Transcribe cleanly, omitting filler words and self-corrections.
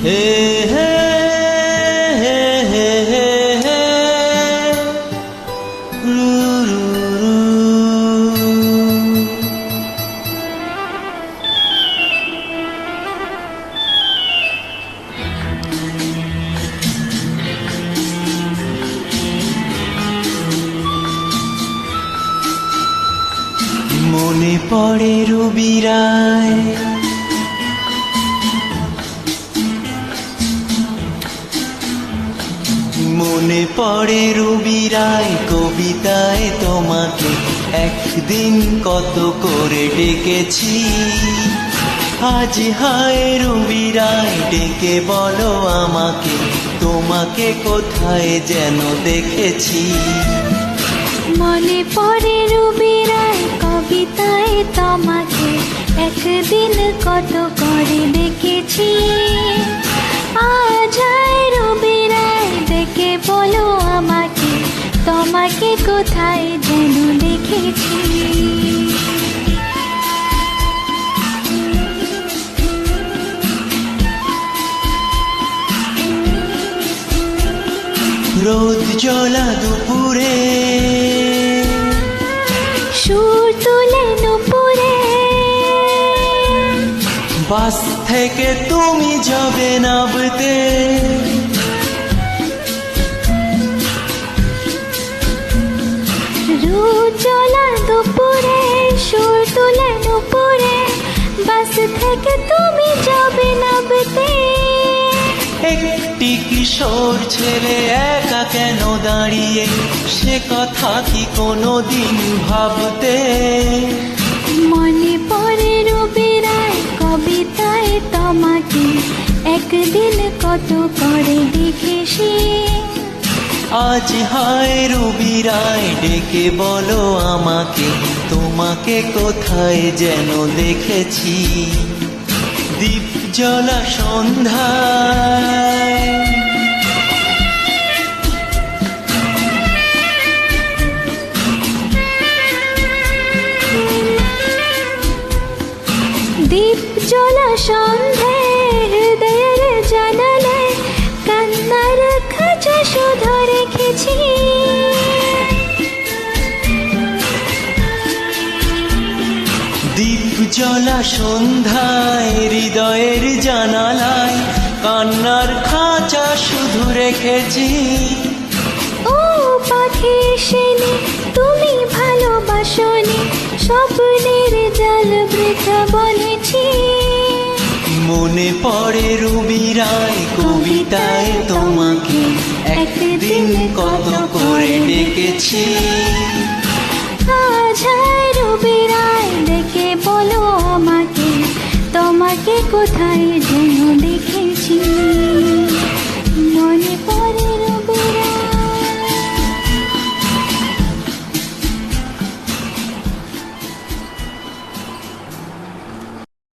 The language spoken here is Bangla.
হে হে হে হে হে হে রু রু রু। মনে পড়ে রবি রায়, মনে পড়ে রবি রায় কবিতায় তোমাকে একদিন কত করে ডেকেছি। আজ হায় রবি রায় ডেকে বলো আমাকে, তোমাকে কোথায় যেন দেখেছি। মনে পড়ে রবি রায় কবিতায় তোমাকে একদিন কত করে দেখেছি। আজ হায় রবি রায় ডেকে বলো আমাকে, তোমাকে কোথায় যেন দেখেছি। রোদ জ্বলা দুপুরে সুর তুলে নুপুরে, বাস থেকে তুমি যাবে নাবতে। রোদ জ্বলা দুপুরে সুর তুলে নুপুরে, বাস থেকে তুমি যাবে নাবতে। একটি কিশোর ছেলে একা কেন দাঁড়িয়ে, সে কথা কি কোনোদিন ভাবতে। মনে পড়ে রবি রায় কবিতায় তোমাকে একদিন কত করে দেখেছি। আজ হায় রবি রায় ডেকে বলো আমাকে, তোমাকে কোথায় যেন দেখেছি। দীপ জ্বলা সন্ধ্যায় দীপ জ্বলা সন্ধ্যায় হৃদয়ের জানালায় কান্নার খাঁচা শুধু রেখেছি। দীপ জ্বলা সন্ধ্যায় হৃদয়ের জানালায় কান্নার খাঁচা শুধু রেখেছি। ও পাখি এসেনি তুমি ভালোবাসনি, স্বপ্নের জাল বৃথা বলেছি। মনে পড়ে রবি রায় কবিতায় তোমাকে একদিন কত করে ডেকেছি। আজ হায় রবি রায় ডেকে বলো আমাকে, তোমাকে কোথায় যেন দেখেছি।